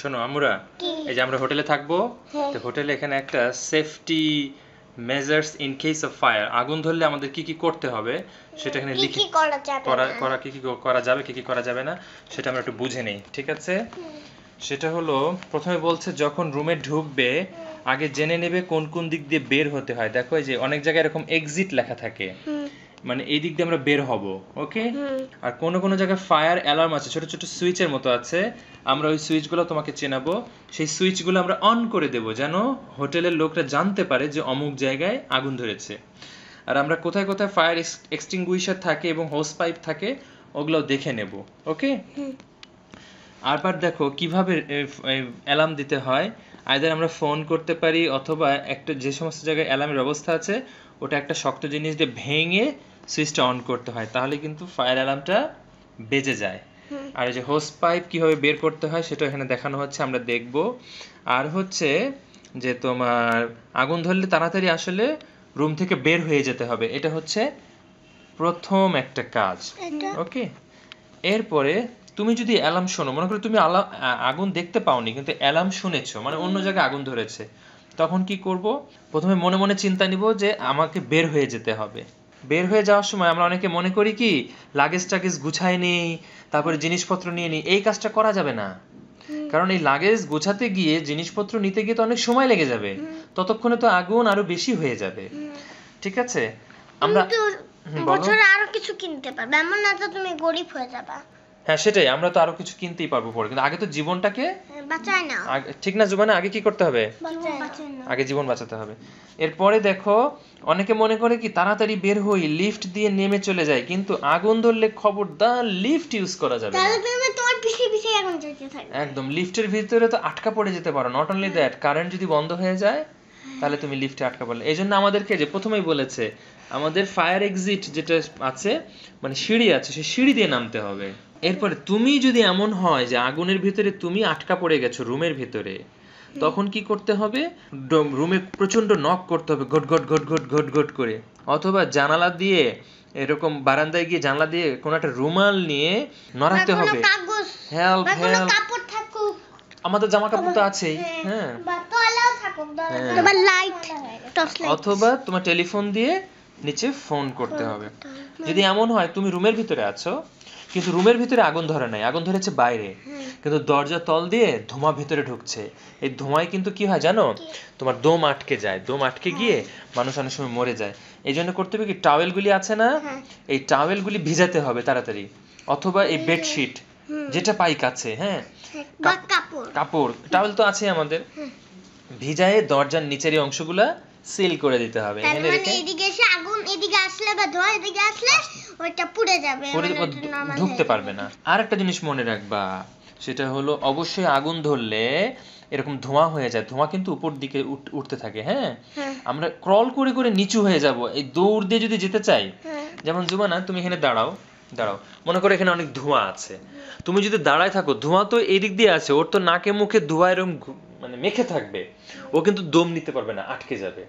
শোনো আমরা এই যে আমরা হোটেলে থাকবো, তো হোটেলে এখানে একটা safety measures in case of fire, আগুন ধরলে আমাদের কি কি করতে হবে সেটা এখানে লিখে কি কি করা যাবে কি কি করা যাবে না সেটা আমরা একটু বুঝে নেই, ঠিক আছে? সেটা হলো প্রথমে বলছে যখন রুমে ঢুকবে আগে জেনে নেবে কোন কোন দিক দিয়ে বের হতে হয়। দেখো এই যে অনেক জায়গায় এরকম এক্সিট লেখা থাকে, মানে এই দিক দিয়ে আমরা বের হব, ওকে? আর কোনো কোনো জায়গায় ফায়ার অ্যালার্ম আছে, ছোট ছোট সুইচের মতো আছে, আমরা ওই সুইচগুলো তোমাকে চেনাবো, সেই সুইচগুলো আমরা অন করে দেব যেন হোটেলের লোকরা জানতে পারে যে অমুক জায়গায় আগুন ধরেছে। আর আমরা কোথায় কোথায় ফায়ার এক্সটিংগুইশার থাকে এবং হোস পাইপ থাকে ওগুলো দেখে নেব, ওকে? আরবার দেখো কিভাবে অ্যালার্ম দিতে হয়, আইদার আমরা ফোন করতে পারি অথবা একটা যে সমস্ত জায়গায় অ্যালার্মের ব্যবস্থা আছে ওটা একটা শক্ত জিনিস দিয়ে ভেঙে সুইচটা অন করতে হয়, তাহলে কিন্তু ফায়ার অ্যালার্মটা বেজে যায়। আর এই যে হোস পাইপ কিভাবে বের করতে হয় সেটা এখানে দেখানো হচ্ছে, আমরা দেখব। আর হচ্ছে যে তোমার আগুন ধরলে তাড়াতাড়ি আসলে রুম থেকে বের হয়ে যেতে হবে, এটা হচ্ছে প্রথম একটা কাজ, ওকে? এরপরে তুমি যদি অ্যালার্ম শোনো, মনে করো তুমি আগুন দেখতে পাওনি কিন্তু অ্যালার্ম শুনেছো, মানে অন্য জায়গায় আগুন ধরেছে, তখন কি করব? প্রথমে মনে মনে চিন্তা নিব যে আমাকে বের হয়ে যেতে হবে। বের হয়ে যাওয়ার সময় আমরা অনেকে মনে করি কি লাগেজ টাগেজ গুছাই নেই, তারপরে জিনিসপত্র নিয়ে নিই, এই কাজটা করা যাবে না। কারণ এই লাগেজ গোছাতে গিয়ে জিনিসপত্র নিতে গিয়ে তো অনেক সময় লেগে যাবে, ততক্ষণে তো আগুন আরো বেশি হয়ে যাবে, ঠিক আছে? আমরা বছরে আরো কিছু কিনতে পারবে, এমন না যে তুমি গরিব হয়ে যাবে। হ্যাঁ সেটাই, আমরা তো আরো কিছু কিনতেই পারবো পরে, কিন্তু আগে তো জীবনটাকে বাঁচায় না, ঠিক না জুবানা? আগে কি করতে হবে? আগে জীবন বাঁচাতে হবে। এরপরে দেখো অনেকে মনে করে কি তাড়াতাড়ি বের হই, লিফট দিয়ে নেমে চলে যায়, কিন্তু আগুন ধরলে খবরদার লিফট ইউজ করা যাবে না। তাহলে তুমি তোমার পিছে পিছে আগুন জ্বলতে থাকবে, একদম লিফটের ভিতরে তো আটকা পড়ে যেতে পারো। নট অনলি দ্যাট, কারেন্ট যদি বন্ধ হয়ে যায় তাহলে তুমি লিফটে আটকা পড়লে। এই জন্য আমাদেরকে যে প্রথমেই বলেছে আমাদের ফায়ার এক্সিট যেটা আছে, মানে সিঁড়ি আছে, সেই সিঁড়ি দিয়ে নামতে হবে। এরপরে তুমি যদি এমন হয় যে আগুনের ভিতরে তুমি আটকা পড়ে গেছো রুমের ভিতরে, তখন কি করতে হবে? রুমে প্রচন্ড নক করতে হবে, ঘট ঘট ঘট ঘট ঘট ঘট করে, অথবা জানালা দিয়ে এরকম বারান্দায় গিয়ে জানলা দিয়ে কোনো একটা রুমাল নিয়ে নড়াতে হবে, হেল্প হেল্প। আমাদের জামা কাপড় তো আছেই, হ্যাঁ, তোমার লাইট টর্চ লাইট, অথবা তোমার টেলিফোন দিয়ে নিচে ফোন করতে হবে। যদি এমন হয় তুমি রুমের ভিতরে আছো কিন্তু রুমের ভিতরে আগুন ধরে নাই, আগুন ধরেছে বাইরে, কিন্তু দরজা তল দিয়ে ধোঁয়া ভিতরে ঢুকছে, এই ধোঁয়ায় কিন্তু কি হয় জানো, তোমার দম আটকে যায়, দম আটকে গিয়ে মানুষ অনেক সময় মরে যায়। এই জন্য করতে হবে কি, টাওয়েলগুলি আছে না, এই টাওয়েলগুলি ভিজাতে হবে তাড়াতাড়ি, অথবা এই বেডশিট যেটা পাই কাছে, হ্যাঁ, কাপড় টাওয়েল তো আছে আমাদের, ভিজায়ে দরজার নিচের এই অংশগুলা সিল করে দিতে হবে। এখানে রেখে এদিকে এসে আগুন এদিকে আসলে বা ধোঁয়া এদিকে আসলে ওইটা পুড়ে যাবে, ঢুকতে পারবে না। আর একটা জিনিস মনে রাখবা, সেটা হলো অবশ্যই আগুন ধরলে এরকম ধোঁয়া হয়ে যায়, ধোঁয়া কিন্তু উপর দিকে উঠতে থাকে, হ্যাঁ, আমরা ক্রল করে করে নিচু হয়ে যাব এই দৌড় দিয়ে যদি যেতে চাই। যেমন জুবানা তুমি এখানে দাঁড়াও, মনে করো এখানে অনেক ধোঁয়া আছে, তুমি যদি দাঁড়ায় থাকো, ধোঁয়া তো এই দিক দিয়ে আছে, ওর তো নাকে মুখে ধোঁয়া এরকম মানে মেখে থাকবে, ও কিন্তু দম নিতে পারবে না, আটকে যাবে,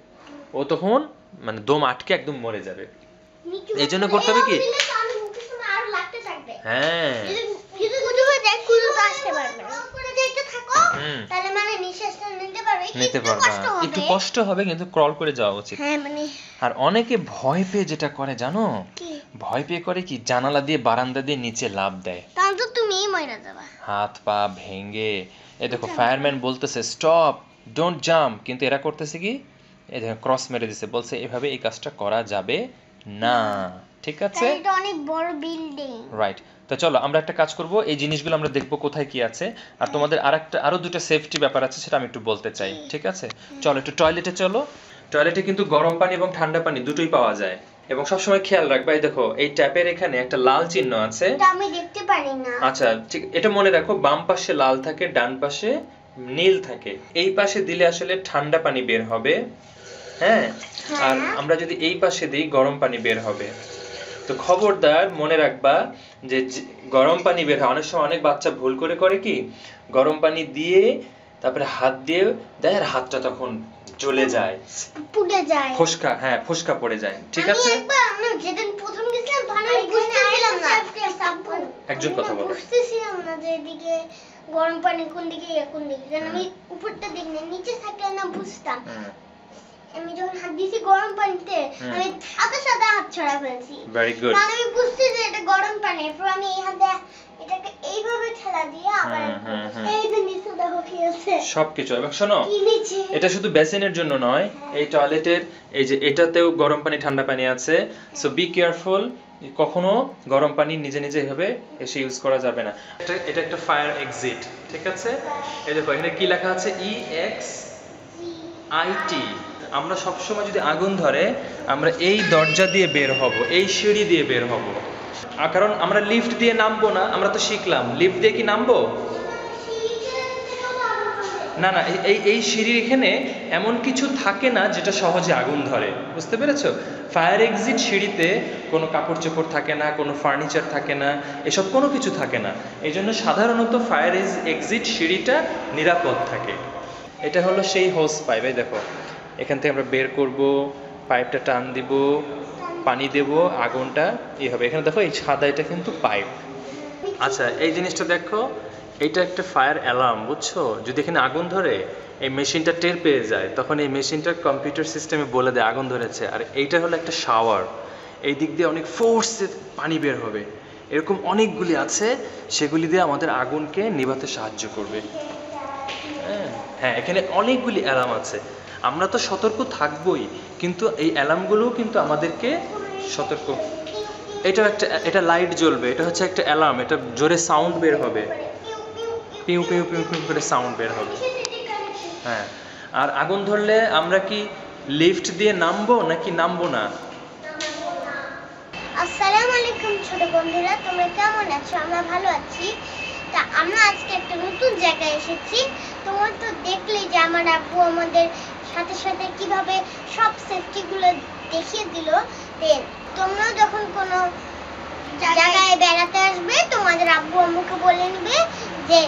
ও তখন মানে দম আটকে একদম মরে যাবে। এই জন্য করতে হবে কি, হ্যাঁ, নিতে পারবা, একটু কষ্ট হবে কিন্তু ক্রল করে যাওয়া উচিত। আর অনেকে ভয় পেয়ে যেটা করে জানো, ভয় পেয়ে করে কি জানালা দিয়ে বারান্দা দিয়ে নিচে লাফ দেয়, তাহলে তো তুমিই মরে যাবে, হাত পা ভেঙে। এই দেখো ফায়ারম্যান বলতেছে স্টপ, ডোন্ট জাম্প, কিন্তু এরা করতেছে কি, এই দেখো ক্রস মেরে দিছে, বলছে এভাবে এই কাজটা করা যাবে না, ঠিক আছে? এটা অনেক বড় বিল্ডিং, রাইট। তো চলো আমরা একটা কাজ করব, এই জিনিসগুলো আমরা দেখবো কোথায় কি আছে, আর তোমাদের আরো দুটো সেফটি ব্যাপার আছে সেটা আমি একটু বলতে চাই, ঠিক আছে? চলো একটু টয়লেটে চলো। টয়লেটে কিন্তু গরম পানি এবং ঠান্ডা পানি দুটোই পাওয়া যায়, এবং সবসময় খেয়াল রাখবা, এই দেখো এই ট্যাপের এখানে একটা লাল চিহ্ন আছে, এটা আমি দেখতে পারি না। আচ্ছা ঠিক, এটা মনে রাখো, বাম পাশে লাল থাকে, ডান পাশে নীল থাকে, এই পাশে দিলে আসলে ঠান্ডা পানি বের হবে, হ্যাঁ, আর আমরা যদি এই পাশে দিই গরম পানি বের হবে। তো খবরদার মনে রাখবা যে গরম পানি বের হয়, অনেক সময় অনেক বাচ্চা ভুল করে কি গরম পানি দিয়ে তারপরে হাত দিয়ে দেয়, আর হাতটা তখন জ্বলে যায়, পুড়ে যায়, ফোসকা, হ্যাঁ ফোসকা পড়ে যায়, ঠিক আছে? আমি যেদিন প্রথম গেছিলাম তখন আমি বুঝতেছিলাম না, একজন কথা বলো, বুঝতেছিলাম না যে এদিকে গরম পানি কোন দিকে কোন দিকে, কারণ আমি উপরটা দেখি না, নিচে থাকলে না বুঝতাম। আমি যখন হাত দিয়েছি গরম পানিতে, আমি সাথে সাথে হাত ছড়া ফেলছি। Very good. কারণ আমি বুঝছি যে এটা গরম পানি, এরপর আমি এই হাতে এটাকে এইভাবে ঠেলা দিয়ে আবার এই যে নিচে দেখো কি আছে সবকিছু। এবং শোনো, কি নিচে, এটা শুধু বেসিনের জন্য নয়, এই টয়লেটের এই যে এটাতেও গরম পানি ঠান্ডা পানি আছে। সো বি কেয়ারফুল, কখনো গরম পানি নিজে নিজে এভাবে এসে ইউজ করা যাবে না। এটা একটা ফায়ার এক্সিট, ঠিক আছে? এই দেখো এখানে কি লেখা আছে, EXIT। আমরা সবসময় যদি আগুন ধরে আমরা এই দরজা দিয়ে বের হব, এই সিঁড়ি দিয়ে বের হব, কারণ আমরা লিফট দিয়ে নামবো না। আমরা তো শিখলাম লিফট দিয়ে কি নামবো না, না এই সিঁড়ির এখানে এমন কিছু থাকে না যেটা সহজে আগুন ধরে, বুঝতে পেরেছো? ফায়ার এক্সিট সিঁড়িতে কোনো কাপড় চোপড় থাকে না, কোনো ফার্নিচার থাকে না, এসব কোনো কিছু থাকে না। এই জন্য সাধারণত ফায়ার এক্সিট সিঁড়িটা নিরাপদ থাকে। এটা হলো সেই হোস পাইপ, এই দেখো এখান থেকে আমরা বের করব, পাইপটা টান দিব, পানি দেব, আগুনটা এই হবে। এখানে দেখো এই সাদা, এটা কিন্তু পাইপ। আচ্ছা এই জিনিসটা দেখো, এটা একটা ফায়ার অ্যালার্ম, বুঝছো? যদি এখানে আগুন ধরে এই মেশিনটা টের পেয়ে যায়, তখন এই মেশিনটার কম্পিউটার সিস্টেমে বলে দেয় আগুন ধরেছে। আর এইটা হলো একটা শাওয়ার, এই দিক দিয়ে অনেক ফোর্সে পানি বের হবে। এরকম অনেকগুলি আছে, সেগুলি দিয়ে আমাদের আগুনকে নিভাতে সাহায্য করবে। হ্যাঁ, এখানে অনেকগুলি অ্যালার্ম আছে। আমরা তো সতর্ক থাকবই, কিন্তু এই অ্যালার্মগুলোও কিন্তু আমাদেরকে সতর্ক। এটা লাইট জ্বলবে, এটা হচ্ছে একটা অ্যালার্ম, এটা জোরে সাউন্ড বের হবে, পিউ পিউ পিউ পিউ করে সাউন্ড বের হবে। হ্যাঁ, আর আগুন ধরলে আমরা কি লিফট দিয়ে নামবো নাকি নামবো না? আসসালামু আলাইকুম ছোট বন্ধুরা, তোমরা কেমন আছো? আমরা ভালো আছি। তা আমরা আজকে একটা নতুন জায়গায় এসেছি। তোমরা তো দেখলেই যে আমার আব্বু আমাদের সাথে সাথে কিভাবে সব সেফটিগুলো দেখিয়ে দিল। তোমরাও যখন কোনো জায়গায় বেড়াতে আসবে, তোমাদের আব্বু আম্মুকে বলে নিবে যে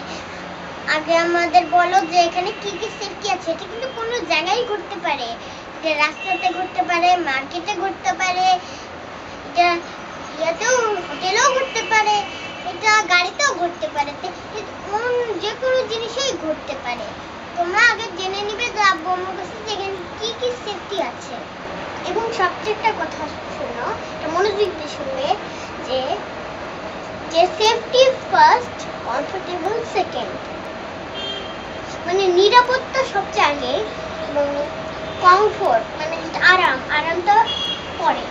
আগে আমাদের বলো যে এখানে কি কি সেফটি আছে। এটা কিন্তু কোনো জায়গায় ঘুরতে পারে, এটা রাস্তাতে ঘুরতে পারে, মার্কেটে ঘুরতে পারে, এটা ইয়াতেও হোটেলেও ঘুরতে পারে, এটা গাড়িতেও ঘুরতে পারে, যে কোনো জিনিসেই ঘুরতে পারে। তোমরা আগে জেনে নিবে যে আব্বু আম্মুর কাছে যে এখানে কি কি সেফটি আছে। এবং সবচেয়ে একটা কথা শোনো, এটা মনোযোগ দিয়ে শুনবে, যে সেফটি ফার্স্ট, কমফোর্টেবল সেকেন্ড। মানে নিরাপত্তা সবচেয়ে আগে এবং কমফোর্ট মানে আরামটা পরে।